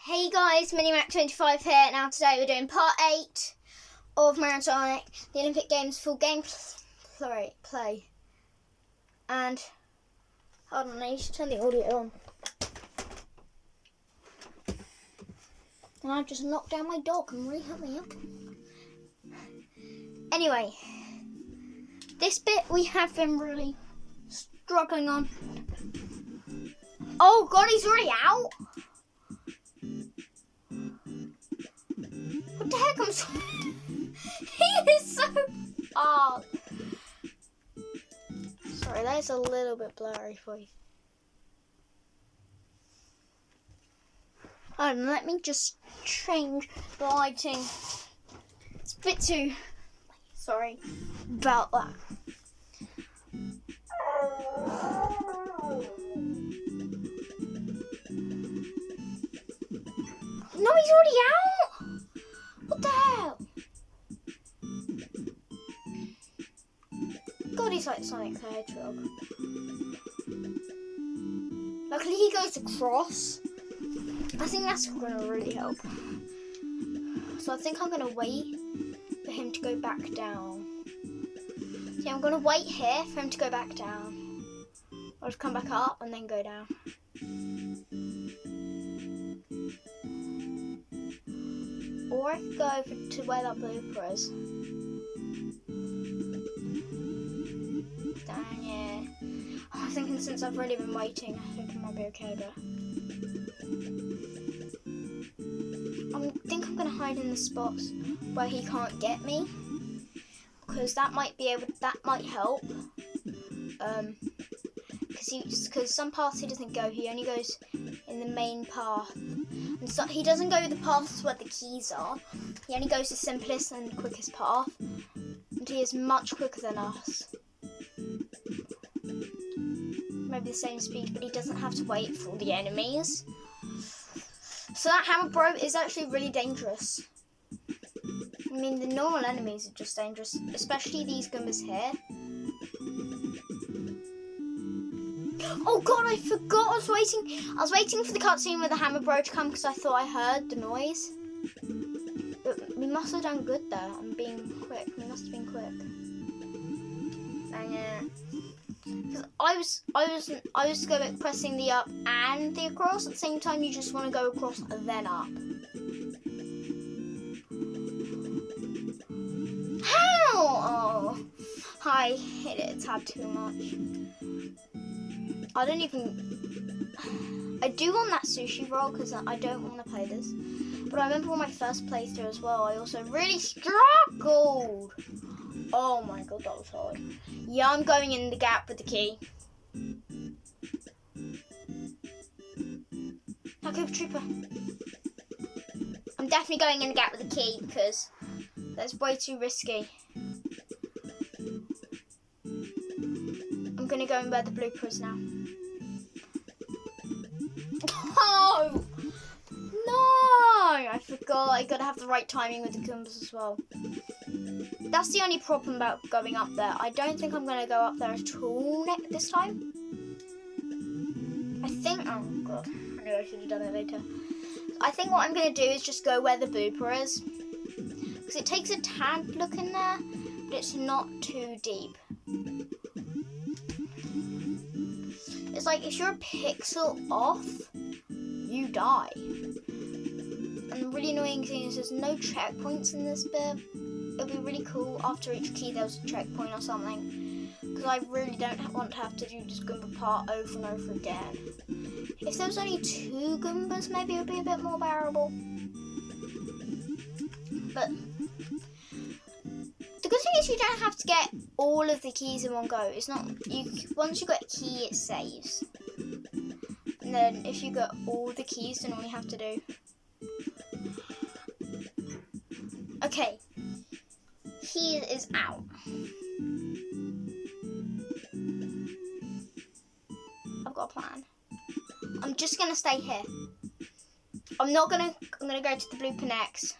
Hey guys, MiniMac25 here. Now today we're doing part 8 of Mario & Sonic, the Olympic Games full game play. And, hold on, I need to turn the audio on. And I've just knocked down my dog and really help me up. Anyway, this bit we have been really struggling on. Oh god, he's already out? What the heck? He is so... Oh. Sorry, that is a little bit blurry for you. Let me just change the lighting. It's a bit too... Sorry about that. No, he's already out? What the hell? God, he's like Sonic the Hedgehog. Luckily he goes across. I think that's going to really help. So I think I'm going to wait for him to go back down. Yeah, I'm going to wait here for him to go back down. I'll just come back up and then go down. Or I could go over to where that blooper is. Down here. Oh, I'm thinking since I've already been waiting, I think it might be okay, but... I think I'm going to hide in the spots where he can't get me. Because that might help. Because some paths he doesn't go, he only goes in the main path. And so he doesn't go the paths where the keys are. He only goes the simplest and quickest path. And he is much quicker than us. Maybe the same speed, but he doesn't have to wait for all the enemies. So that Hammer Bro is actually really dangerous. I mean, the normal enemies are just dangerous, especially these Goombas here. Oh god, I forgot I was waiting for the cutscene with the Hammer Bro to come because I thought I heard the noise. But we must have done good there. I'm being quick. We must have been quick. Dang it. Because I was going pressing the up and the across at the same time. You just want to go across and then up. How? Oh, I hit it a tad too much. I do want that sushi roll because I don't want to play this. But I remember on my first playthrough as well, I also really struggled. Oh my god, that was hard. Yeah, I'm going in the gap with the key. Okay, Trooper. I'm definitely going in the gap with the key because that's way too risky. I'm going to go in where the blooper is now. Oh! No! I forgot. I got to have the right timing with the Goombas as well. That's the only problem about going up there. I don't think I'm going to go up there at all this time. I think... Oh, God. I knew I should have done it later. I think what I'm going to do is just go where the blooper is. Because it takes a tad look in there, but it's not too deep. It's like if you're a pixel off, you die. And the really annoying thing is there's no checkpoints in this bit. It'll be really cool after each key there's a checkpoint or something. Because I really don't want to have to do this Goomba part over and over again. If there was only 2 Goombas, maybe it would be a bit more bearable. But the good thing is you don't have to get all of the keys in one go. It's not once you get a key, it saves. And then if you get all the keys, then all you have to do. Okay, he is out. I've got a plan. I'm just gonna stay here. I'm gonna go to the blooper next.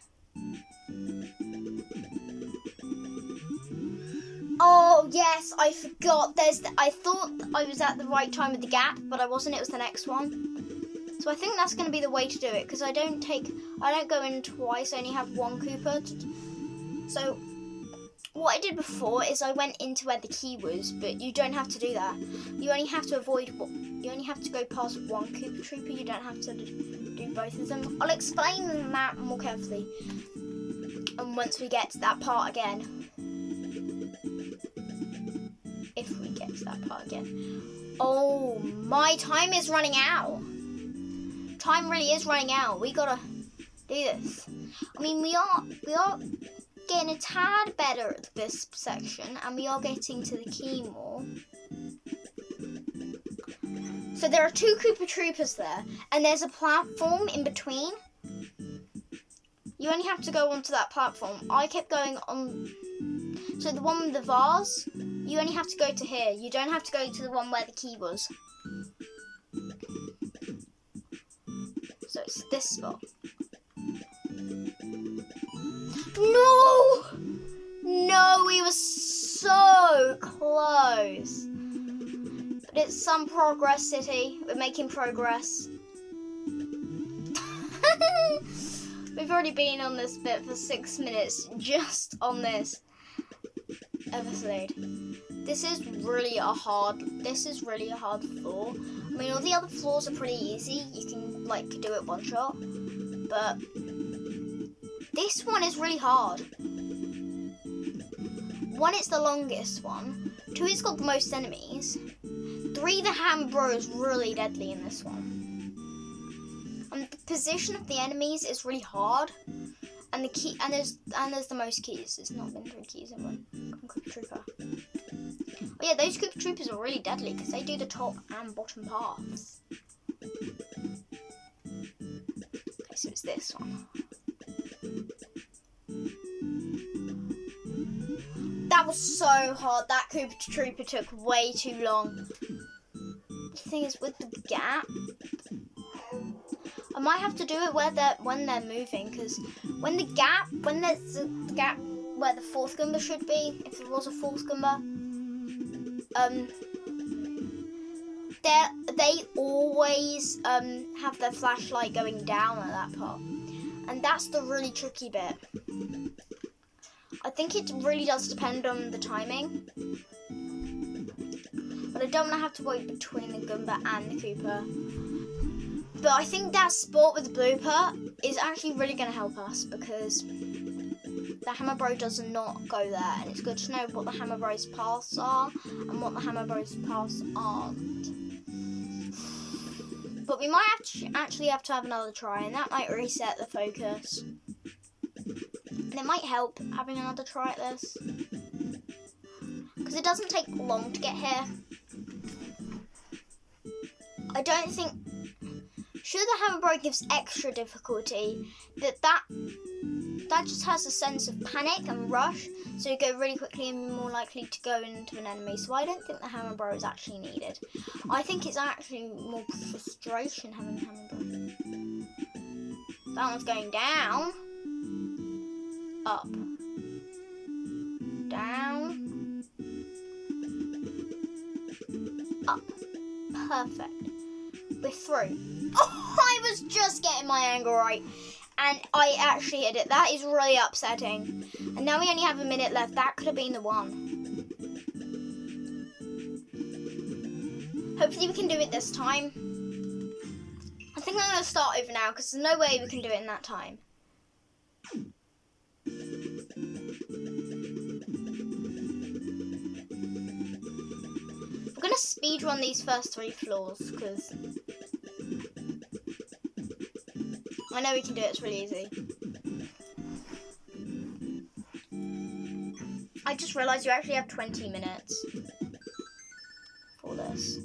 Oh yes, I forgot. I thought I was at the right time with the gap, but I wasn't. It was the next one. So I think that's going to be the way to do it, because I don't go in twice. I only have one Koopa. So what I did before is I went into where the key was, but you don't have to do that. You only have to you only have to go past one Koopa Trooper. You don't have to do both of them. I'll explain the map more carefully. And once we get to that part again, if we get to that part again. Oh, my time is running out. Time really is running out. We gotta do this. I mean, we are getting a tad better at this section, and we are getting to the key more. So there are 2 Koopa Troopers there, and there's a platform in between. You only have to go onto that platform. I kept going on. So the one with the vase, you only have to go to here. You don't have to go to the one where the key was. So it's this spot. No! No, we were so close. But it's some progress, City. We're making progress. We've already been on this bit for 6 minutes just on this episode. This is really a hard floor. I mean, all the other floors are pretty easy. You can do it one shot. But this one is really hard. 1, it's the longest one. 2, it's got the most enemies. 3, the Hammer Bro is really deadly in this one. And the position of the enemies is really hard. And the key, and there's the most keys. It's not been 3 keys in one. Koopa Trooper. Oh yeah, those Koopa Troopers are really deadly because they do the top and bottom paths. Okay, so it's this one. That was so hard. That Koopa Trooper took way too long. The thing is, with the gap, I might have to do it when they're moving, because when there's the gap where the 4th Goomba should be, if there was a 4th Goomba, they always have their flashlight going down at that part, and that's the really tricky bit. I think it really does depend on the timing, but I don't want to have to wait between the Goomba and the Koopa. But I think that spot with the blooper is actually really going to help us, because the Hammer Bro does not go there, and it's good to know what the Hammer Bro's paths are and what the Hammer Bro's paths aren't. But we might actually have to have another try, and that might reset the focus. And it might help having another try at this, because it doesn't take long to get here. I don't think... Sure, the Hammer Bro gives extra difficulty, but that just has a sense of panic and rush, so you go really quickly and you're more likely to go into an enemy. So I don't think the Hammer Bro is actually needed. I think it's actually more frustration having the Hammer Bro. That one's going down. Up. Down. Up. Perfect. We're through. Oh, I was just getting my angle right, and I actually hit it. That is really upsetting. And now we only have a minute left. That could have been the one. Hopefully we can do it this time. I think I'm going to start over now, because there's no way we can do it in that time. We're going to speedrun these first 3 floors, because I know we can do it. It's really easy. I just realised you actually have 20 minutes for this.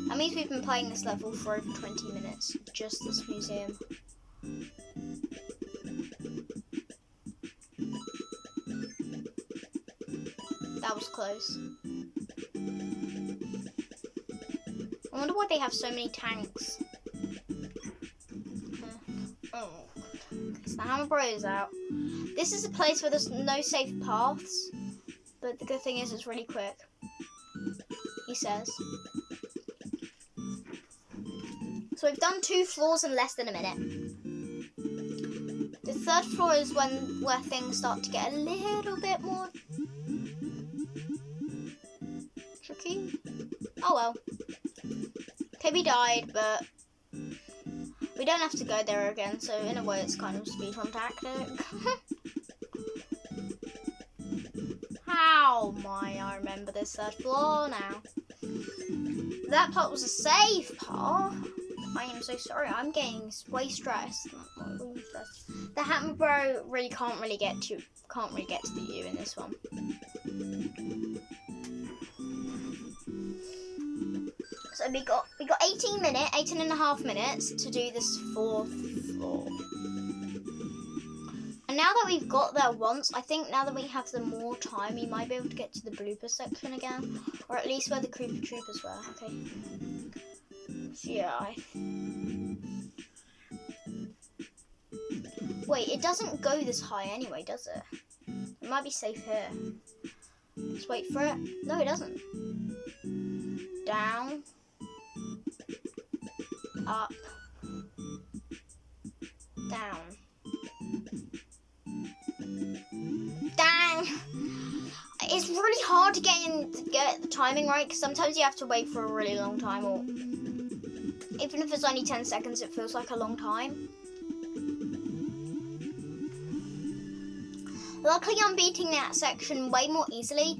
That means we've been playing this level for over 20 minutes, just this museum. That was close. I wonder why they have so many tanks. Oh. So the Hammer Bro is out. This is a place where there's no safe paths, but the good thing is it's really quick. He says. So we've done 2 floors in less than a minute. The 3rd floor is where things start to get a little bit more tricky. Oh well. Okay, we died, but we don't have to go there again, so in a way it's kind of a speedrun tactic. How I remember this 3rd floor now. That part was a safe part. I am so sorry, I'm getting way stressed. The Hammer Bro really can't get to the U in this one. So we got 18 and a half minutes to do this 4th floor. And now that we've got there once, I think now that we have the more time, we might be able to get to the blooper section again, or at least where the Creeper Troopers were. Okay. So yeah. Wait, it doesn't go this high anyway, does it? It might be safe here. Let's wait for it. No, it doesn't. Down. Up. Down. Dang! It's really hard to get the timing right, because sometimes you have to wait for a really long time, or even if it's only 10 seconds, it feels like a long time. Luckily, I'm beating that section way more easily.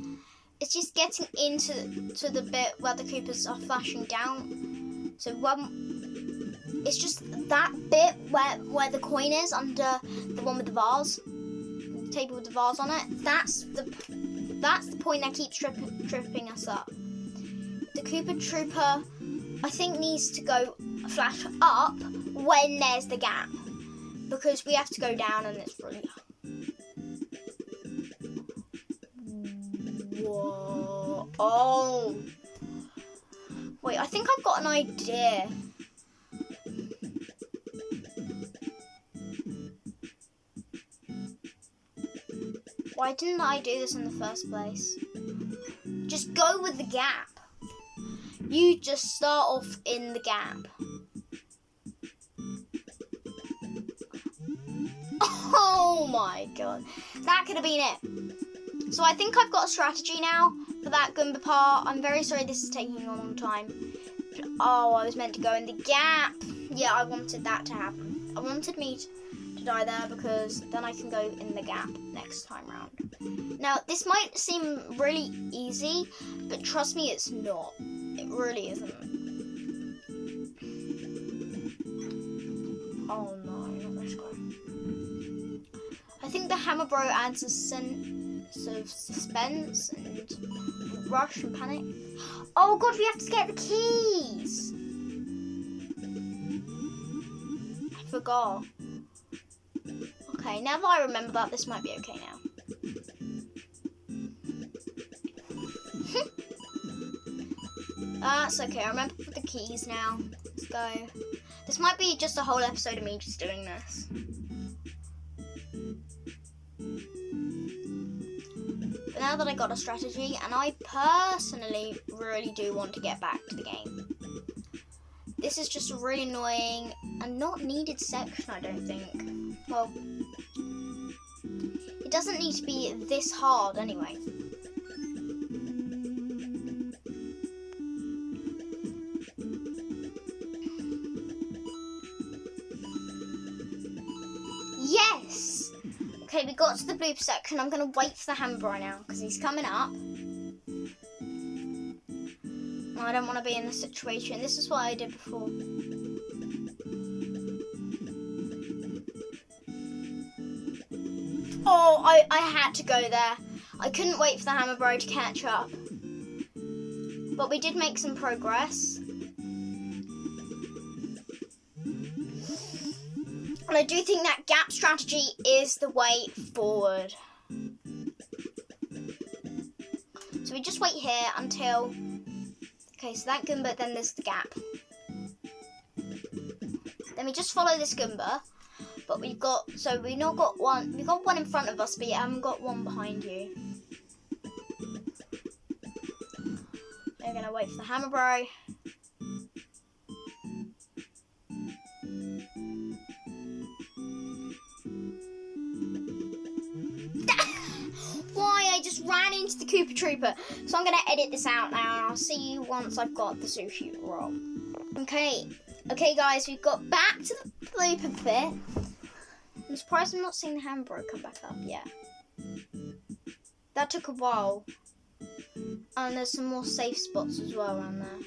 It's just getting into the bit where the creepers are flashing down. So it's just that bit where the coin is under the one with the vase, the table with the vase on it. That's the point that keeps tripping us up. The Koopa Trooper, I think, needs to go flash up when there's the gap, because we have to go down and it's really. Whoa! Oh! Wait, I think I've got an idea. Why didn't I do this in the first place? Just go with the gap. You just start off in the gap. Oh my god. That could have been it. So I think I've got a strategy now for that Goomba part. I'm very sorry this is taking a long time. Oh, I was meant to go in the gap. Yeah, I wanted that to happen. I wanted me to die there, because then I can go in the gap next time round. Now, this might seem really easy, but trust me, it's not. It really isn't. Oh no, not this guy. I think the Hammer Bro adds a sense of suspense and rush and panic. Oh god, we have to get the keys! I forgot. Okay, now that I remember that, this might be okay now. That's okay, I remember the keys now. Let's go. This might be just a whole episode of me just doing this. But now that I got a strategy, and I personally really do want to get back to the game. This is just a really annoying and not needed section, I don't think. Well, it doesn't need to be this hard anyway. Yes! Okay, we got to the blooper section. I'm going to wait for the Hammer Bro now, because he's coming up. I don't want to be in this situation. This is what I did before. Oh, I had to go there. I couldn't wait for the Hammer Bro to catch up. But we did make some progress. And I do think that gap strategy is the way forward. So we just wait here until... Okay, so that Goomba, then there's the gap. Then we just follow this Goomba. But we've got one in front of us, but you haven't got one behind you. We're gonna wait for the Hammer Bro. into the Koopa Trooper. So I'm going to edit this out now, and I'll see you once I've got the sushi roll. Okay, guys, we've got back to the blooper bit. I'm surprised I'm not seeing the hamburger come back up yet. That took a while. And there's some more safe spots as well around there.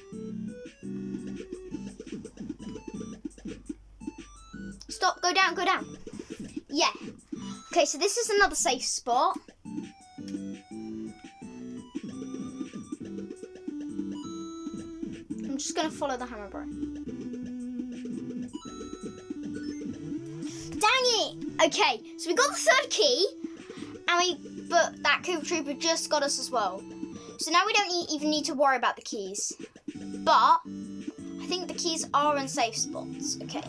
Stop, go down. Yeah. Okay, so this is another safe spot. I'm just going to follow the hammer, bro. Dang it! Okay, so we got the third key, but that Koopa Trooper just got us as well. So now we don't even need to worry about the keys. But I think the keys are in safe spots. Okay.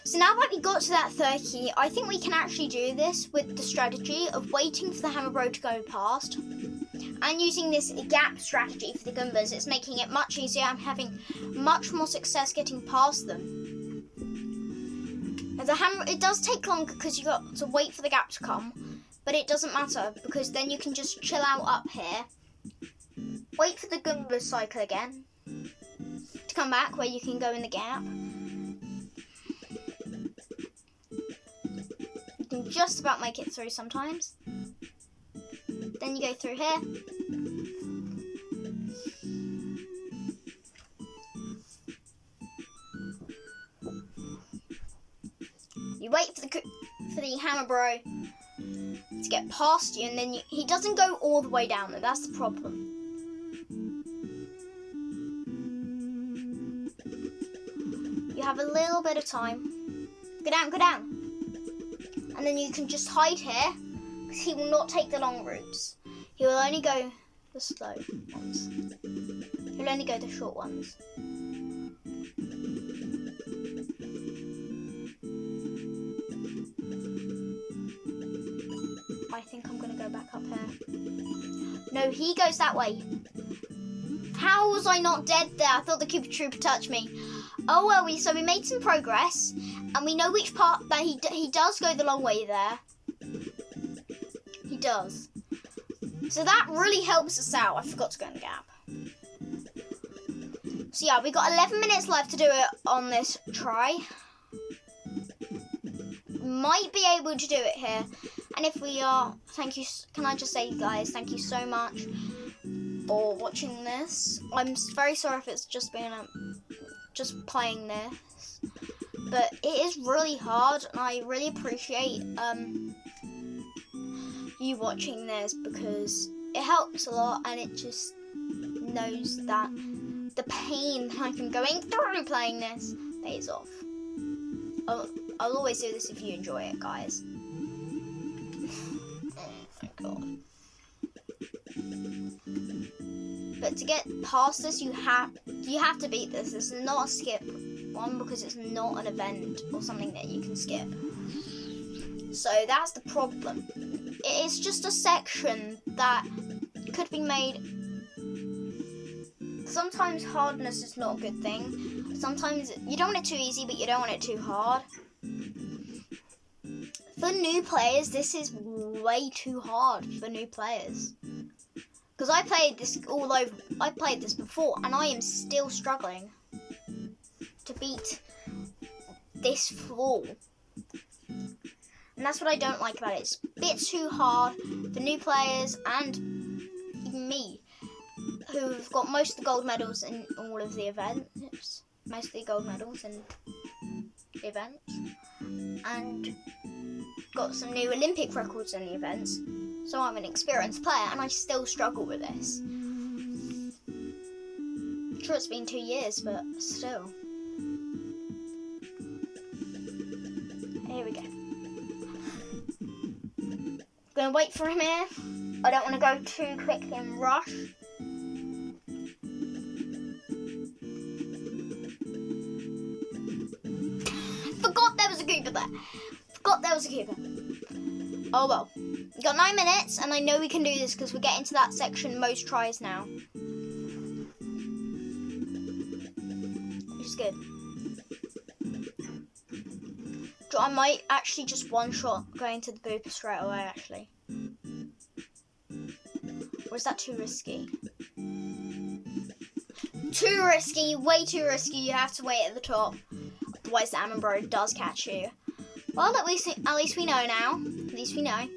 So now that we got to that third key, I think we can actually do this with the strategy of waiting for the hammer bro to go past. And using this gap strategy for the Goombas, it's making it much easier. I'm having much more success getting past them. The hammer, it does take longer because you got to wait for the gap to come, but it doesn't matter because then you can just chill out up here, wait for the Goomba cycle again to come back where you can go in the gap. You can just about make it through sometimes. Then you go through here. You wait for the hammer bro to get past you, and then he doesn't go all the way down there. That's the problem. You have a little bit of time. Go down. And then you can just hide here, because he will not take the long routes. He will only go the slow ones. He'll only go the short ones. I think I'm going to go back up here. No, he goes that way. How was I not dead there? I thought the Koopa Trooper touched me. Oh well, so we made some progress, and we know which part that he does go the long way there. He does. So that really helps us out. I forgot to go in the gap. So yeah, we got 11 minutes left to do it on this try. Might be able to do it here. And if we are, thank you. Can I just say, guys, thank you so much for watching this. I'm very sorry if it's just been just playing this, but it is really hard, and I really appreciate you watching this because it helps a lot, and it just knows that the pain I've been going through playing this pays off. I'll always do this if you enjoy it, guys. Oh my god. But to get past this, you have to beat this. This is not a skip one because it's not an event or something that you can skip. So that's the problem. It is just a section that could be made. Sometimes hardness is not a good thing. Sometimes you don't want it too easy, but you don't want it too hard. For new players, this is way too hard for new players. Because I played this I played this before, and I am still struggling to beat this floor. And that's what I don't like about it. It's a bit too hard for new players and even me, who've got most of the gold medals in all of the events. Most of the gold medals in the events. And got some new Olympic records in the events. So I'm an experienced player, and I still struggle with this. I'm sure it's been 2 years, but still. Here we go. Gonna wait for him here. I don't want to go too quickly and rush. Forgot there was a Koopa there. Forgot there was a Koopa. Oh well. We've got 9 minutes, and I know we can do this because we're getting to that section most tries now. Which is good. I might actually just one-shot going to the booper straight away, actually. Or is that too risky? Too risky, way too risky. You have to wait at the top. Otherwise the Hammer Bro does catch you. Well, at least we know now. At least we know.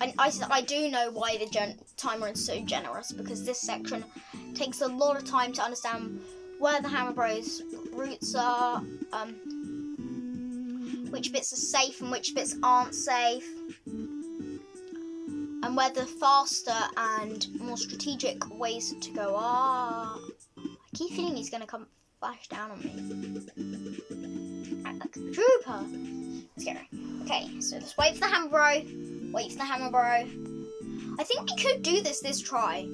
And I do know why the timer is so generous, because this section takes a lot of time to understand where the Hammer Bros routes are, which bits are safe and which bits aren't safe, and where the faster and more strategic ways to go are. I keep feeling he's going to come flash down on me. Like a trooper. Scary. Okay, so let's wait for the Hammer Bro. Wait for the Hammer Bro. I think we could do this try.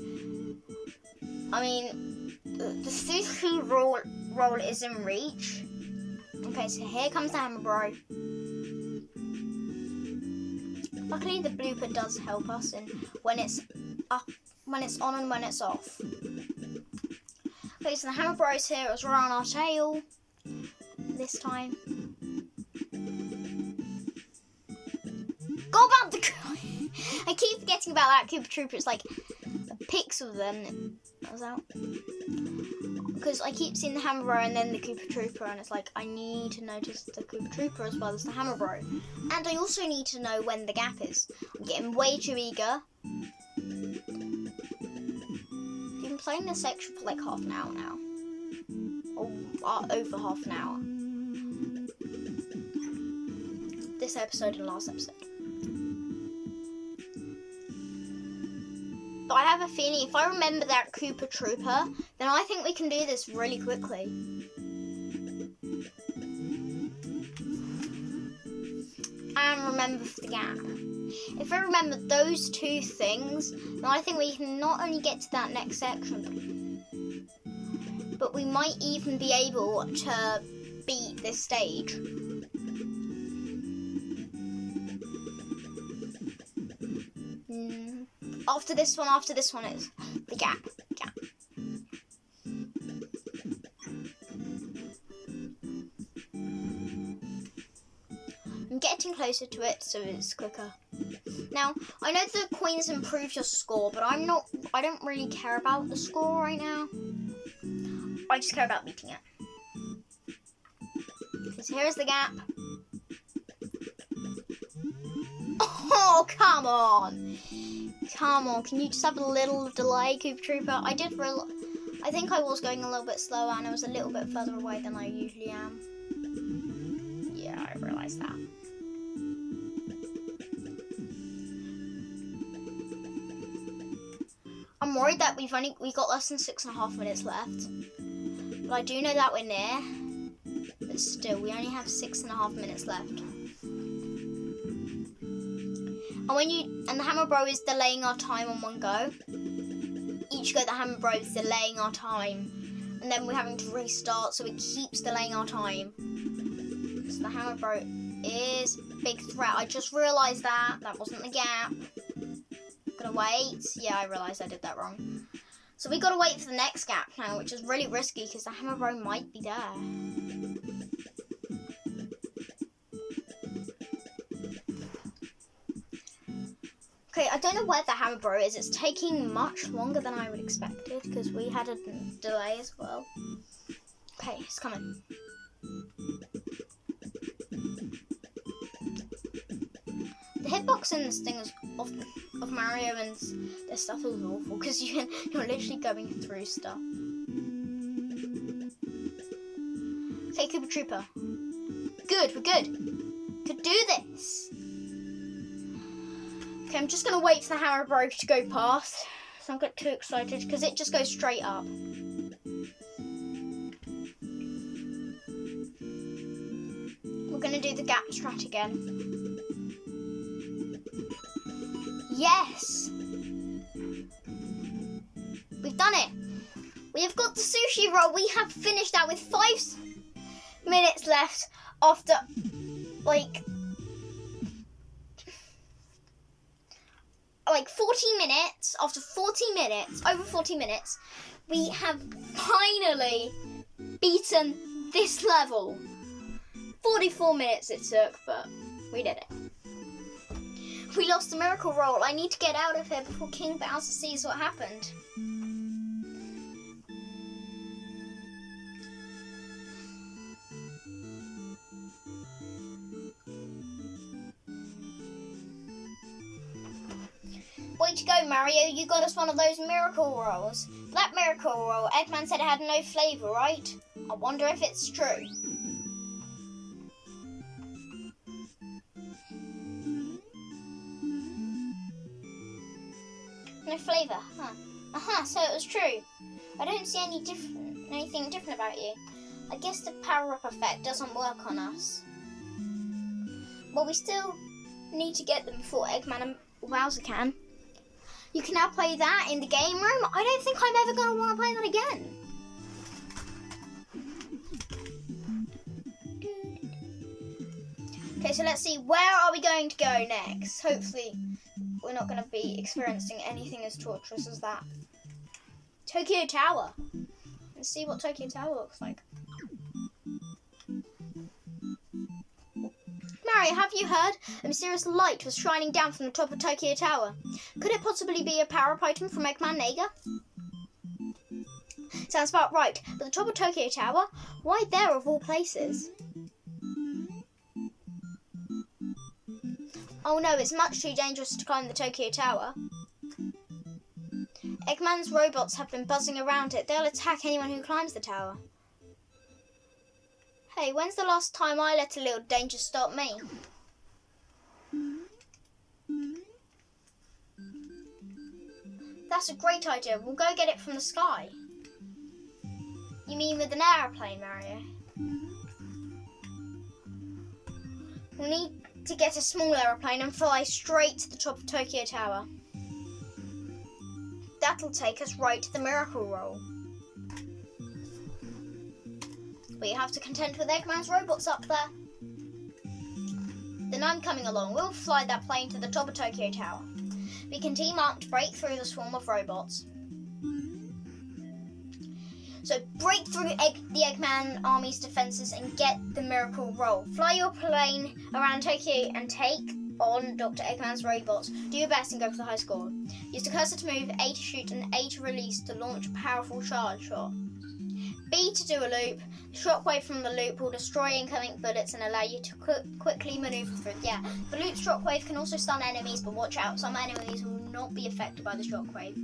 I mean, the sushi roll is in reach. Okay, so here comes the Hammer Bro. Luckily, the blooper does help us in when it's up, when it's on, and when it's off. Okay, so the Hammer Bro's here as we're on our tail this time. Go about the. I keep forgetting about that Koopa Trooper. It's like a pixel then. That was out. Because I keep seeing the Hammer Bro and then the Koopa Trooper, and it's like I need to notice the Koopa Trooper as well as the Hammer Bro. And I also need to know when the gap is. I'm getting way too eager. I've been playing this section for like half an hour now. Or over half an hour. This episode and last episode. But I have a feeling if I remember that Koopa Trooper, then I think we can do this really quickly. And remember for the gap. If I remember those two things, then I think we can not only get to that next section, but we might even be able to beat this stage. After this one is the gap. I'm getting closer to it, so it's quicker. Now, I know the coins improve your score, but I don't really care about the score right now. I just care about beating it. So here's the gap. Oh, come on! Come on, can you just have a little delay, Koopa Trooper? I think I was going a little bit slower and I was a little bit further away than I usually am. Yeah, I realised that. I'm worried that we got less than 6.5 minutes left. But I do know that we're near. But still, we only have 6.5 minutes left. And the Hammer Bro is delaying our time on one go. Each go the Hammer Bro is delaying our time. And then we're having to restart, so it keeps delaying our time. So the Hammer Bro is a big threat. I just realised that. That wasn't the gap. Gotta wait. Yeah, I realised I did that wrong. So we gotta wait for the next gap now, which is really risky because the Hammer Bro might be there. Okay, I don't know where the Hammer Bro is. It's taking much longer than I would expected because we had a delay as well. Okay, it's coming. The hitbox in this thing of Mario and this stuff is awful because you're literally going through stuff. Okay, Koopa Trooper. Good, we're good. Could do this. Okay, I'm just going to wait for the Hammer Bro to go past. So I'm getting too excited because it just goes straight up. We're going to do the gap strat again. Yes! We've done it. We have got the sushi roll. We have finished that with 5 minutes left after, like 40 minutes, after 40 minutes, over 40 minutes, we have finally beaten this level. 44 minutes it took, but we did it. We lost the miracle roll. I need to get out of here before King Bowser sees what happened. Way to go, Mario. You got us one of those miracle rolls. That miracle roll, Eggman said it had no flavour, right? I wonder if it's true. No flavour, huh? Aha, so it was true. I don't see anything different about you. I guess the power-up effect doesn't work on us. Well, we still need to get them before Eggman and Bowser can. You can now play that in the game room. I don't think I'm ever going to want to play that again. Okay, so let's see. Where are we going to go next? Hopefully, we're not going to be experiencing anything as torturous as that. Tokyo Tower. Let's see what Tokyo Tower looks like. Mario, have you heard? A mysterious light was shining down from the top of Tokyo Tower. Could it possibly be a power-up item from Eggman Nega? Sounds about right, but the top of Tokyo Tower? Why there of all places? Oh no, it's much too dangerous to climb the Tokyo Tower. Eggman's robots have been buzzing around it. They'll attack anyone who climbs the tower. Hey, when's the last time I let a little danger stop me? That's a great idea. We'll go get it from the sky. You mean with an aeroplane, Mario? We'll need to get a small aeroplane and fly straight to the top of Tokyo Tower. That'll take us right to the miracle roll. But you have to contend with Eggman's robots up there. Then I'm coming along. We'll fly that plane to the top of Tokyo Tower. We can team up to break through the swarm of robots. So break through the Eggman army's defences and get the miracle roll. Fly your plane around Tokyo and take on Dr. Eggman's robots. Do your best and go for the high score. Use the cursor to move, A to shoot, and A to release to launch a powerful charge shot. B to do a loop. The shockwave from the loop will destroy incoming bullets and allow you to quickly manoeuvre through. Yeah, the loop shockwave can also stun enemies, but watch out, some enemies will not be affected by the shockwave.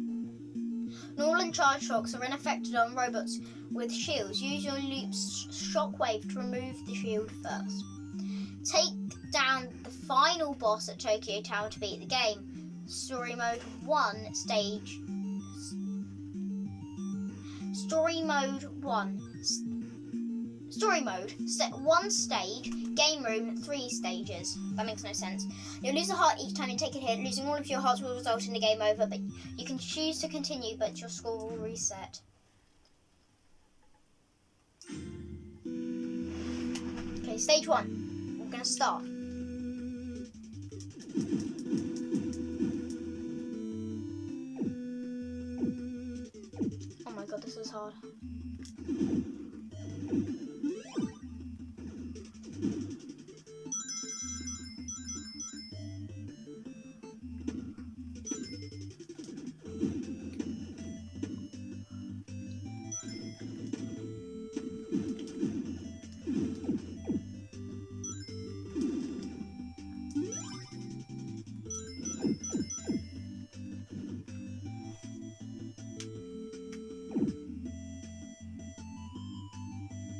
Normal and charge shocks are unaffected on robots with shields. Use your loop's shockwave to remove the shield first. Take down the final boss at Tokyo Tower to beat the game. Story Mode 1 stage. Story Mode 1. Story Mode. Set 1 stage. Game Room 3 stages. That makes no sense. You'll lose a heart each time you take a hit. Losing all of your hearts will result in the game over, but you can choose to continue, but your score will reset. Okay, stage 1. We're going to start. Oh my god, this is hard.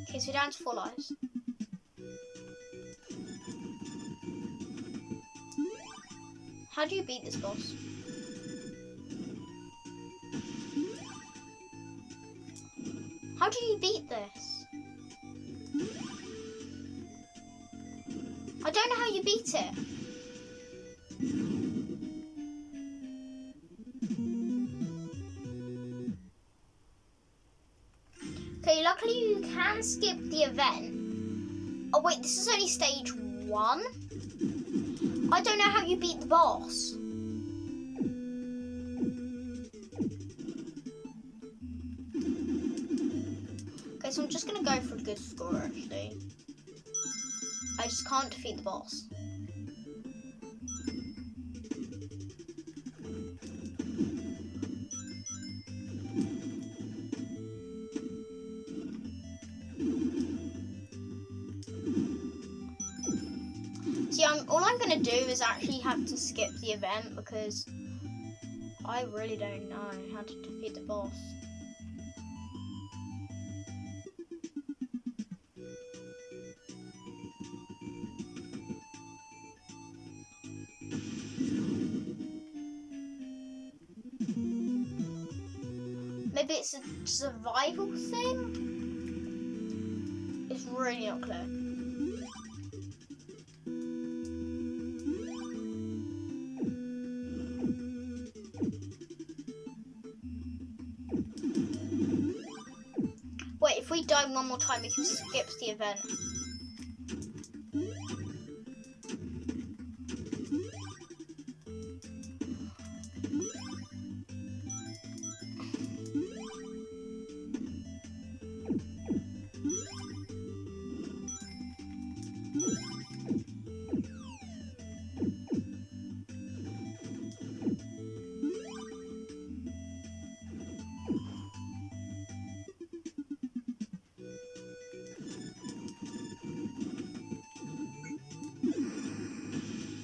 Okay, so we're down to 4 lives. How do you beat this boss? How do you beat this? I don't know how you beat it. Okay, luckily you can skip the event. Oh wait, this is only stage 1? I don't know how you beat the boss. Okay, so I'm just going to go for a good score, actually. just can't defeat the boss. See, all I'm going to do is actually have to skip the event because I really don't know how to defeat the boss. Maybe it's a survival thing? It's really not clear. Wait, if we die one more time, we can skip the event.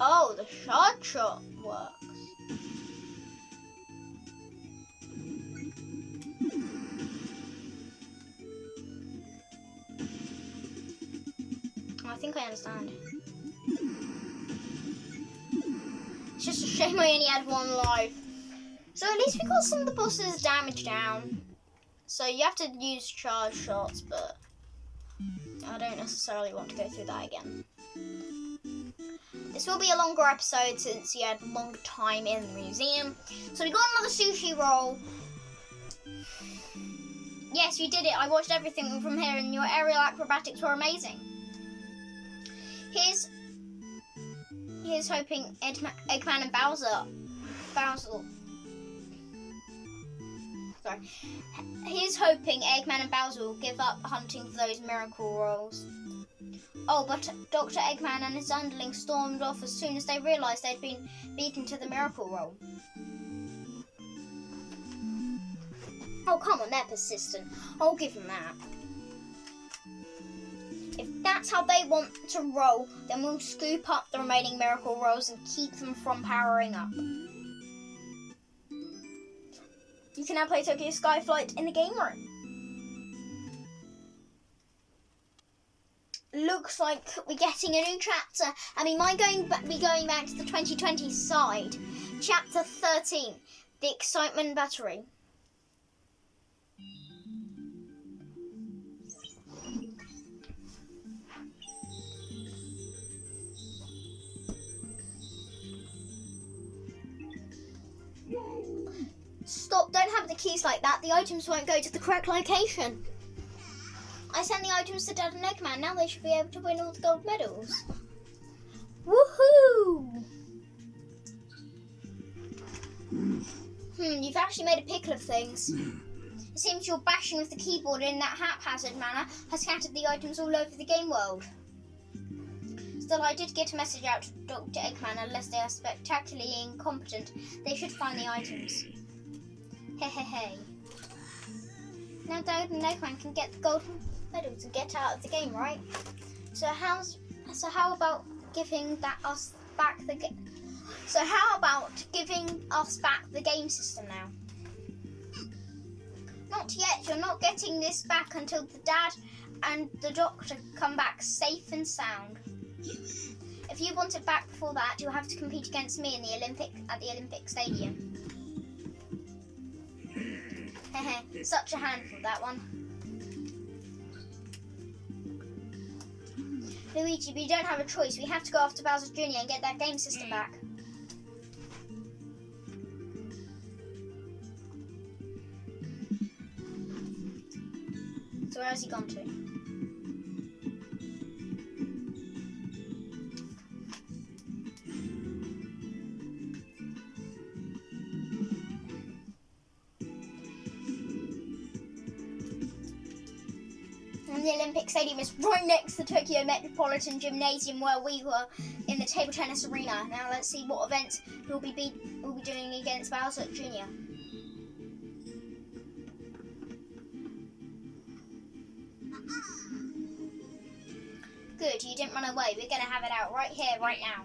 Oh, the shard shot works. I think I understand. It's just a shame I only had one life. So at least we got some of the boss's damage down. So you have to use charge shots, but I don't necessarily want to go through that again. This will be a longer episode since you had a long time in the museum. So we got another sushi roll. Yes, you did it. I watched everything from here and your aerial acrobatics were amazing. Here's hoping Eggman and Bowser. Sorry. Here's hoping Eggman and Bowser will give up hunting for those miracle rolls. Oh, but Dr. Eggman and his underlings stormed off as soon as they realised they'd been beaten to the miracle roll. Oh, come on, they're persistent. I'll give them that. If that's how they want to roll, then we'll scoop up the remaining miracle rolls and keep them from powering up. You can now play Tokyo Skyflight in the game room. Looks like we're getting a new chapter, and we might be going back to the 2020 side. Chapter 13, The Excitement Battery. Stop, don't have the keys like that. The items won't go to the correct location. I sent the items to Dad and Eggman. Now they should be able to win all the gold medals. Woohoo! You've actually made a pickle of things. It seems your bashing with the keyboard in that haphazard manner has scattered the items all over the game world. Still, I did get a message out to Dr. Eggman. Unless they are spectacularly incompetent, they should find the items. Hey. Now Dad and Eggman can get the gold medals and get out of the game, right? So how about giving us back the game system now? Not yet. You're not getting this back until the Dad and the Doctor come back safe and sound. If you want it back before that, you'll have to compete against me in the Olympic Stadium. Such a handful, that one. Luigi, we don't have a choice. We have to go after Bowser Jr. and get that game system back. So where has he gone to? the Olympic Stadium is right next to the Tokyo Metropolitan Gymnasium where we were in the table tennis arena. Now let's see what events we'll be doing against Bowser Jr. Good, you didn't run away. We're going to have it out right here, right now.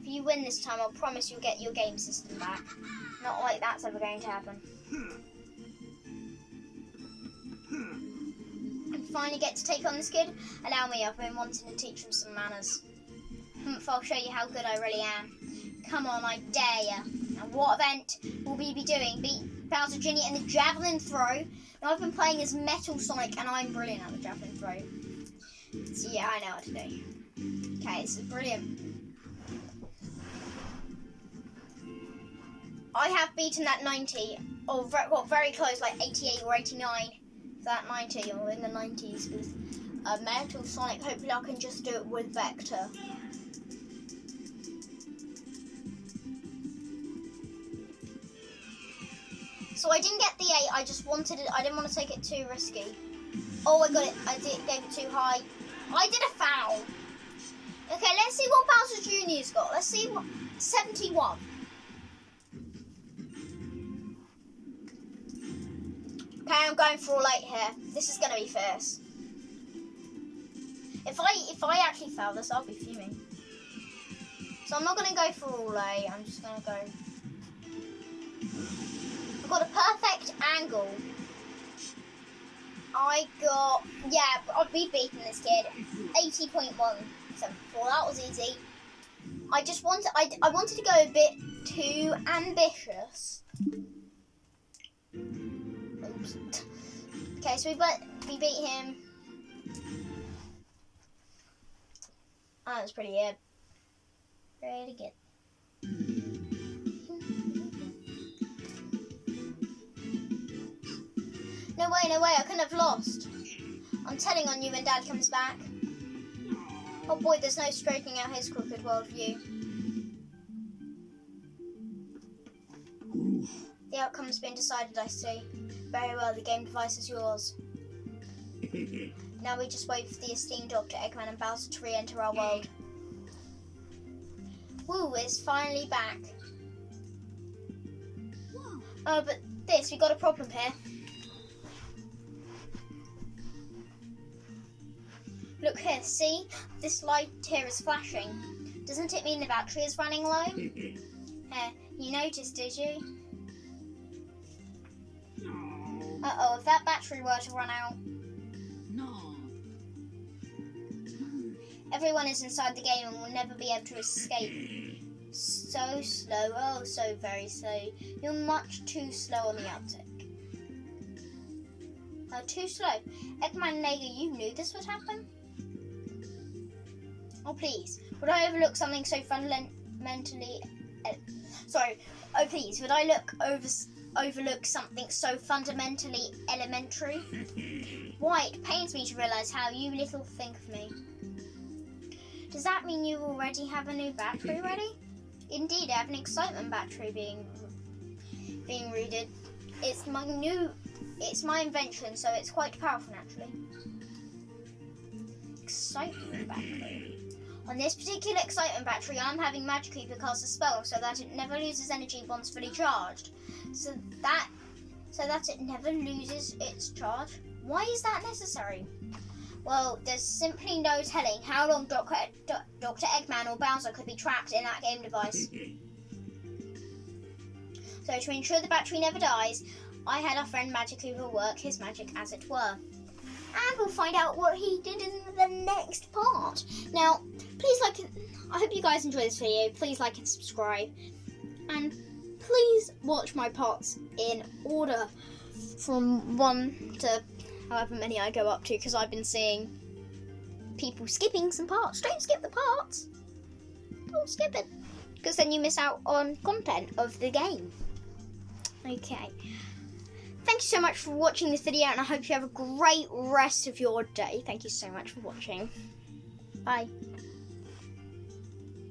If you win this time, I'll promise you'll get your game system back. Not like that's ever going to happen. And finally get to take on this kid? Allow me, I've been wanting to teach him some manners. I'll show you how good I really am. Come on, I dare you. Now what event will we be doing? Beat Bowser Jr. in the javelin throw. Now I've been playing as Metal Sonic and I'm brilliant at the javelin throw. So yeah, I know what to do. Okay, this is brilliant. I have beaten that 90, or very close, like 88 or 89. That 90, or in the 90s with Metal Sonic. Hopefully I can just do it with Vector. So I didn't get the 8, I just wanted it, I didn't want to take it too risky. Oh, I got it, gave it too high. I did a foul. Okay, let's see what Bowser Jr.'s got. Let's see what, 71. Okay, I'm going for all 8 here. This is going to be fierce. If I actually fail this, I'll be fuming. So I'm not going to go for all 8. I'm just going to go. I've got a perfect angle. I've beaten this kid. 80.174. That was easy. I wanted to go a bit too ambitious. Oops. Okay, so we beat him. Oh, that was pretty good. Pretty good. No way, I couldn't have lost. I'm telling on you when Dad comes back. Oh boy, there's no straightening out his crooked worldview. The outcome's been decided, I see. Very well, the game device is yours. Now we just wait for the esteemed Dr. Eggman and Bowser to re-enter our world. Woo is finally back. Oh, but we got a problem here. Look here, see? This light here is flashing. Doesn't it mean the battery is running low? You noticed, did you? Uh-oh, if that battery were to run out. No. Everyone is inside the game and will never be able to escape. So slow, oh so very slow. You're much too slow on the uptick. Oh, too slow. Eggman and Nega, you knew this would happen? Oh please, would I overlook something so fundamentally... Oh please, would I overlook something so fundamentally elementary? Why, it pains me to realise how you little think of me. Does that mean you already have a new battery ready? Indeed, I have an excitement battery being readed. It's my invention, so it's quite powerful naturally. Excitement battery. On this particular excitement battery, I'm having Magic Creeper cast a spell so that it never loses energy once fully charged. So that it never loses its charge. Why is that necessary? Well, there's simply no telling how long Dr. Eggman or Bowser could be trapped in that game device. So to ensure the battery never dies, I had our friend Magic Cooper work his magic as it were. And we'll find out what he did in the next part. Now, please I hope you guys enjoyed this video. Please like and subscribe. And please watch my parts in order from 1 to however many I go up to, because I've been seeing people skipping some parts. Don't skip the parts. Don't skip it, because then you miss out on content of the game. Okay. Thank you so much for watching this video, and I hope you have a great rest of your day. Thank you so much for watching. Bye.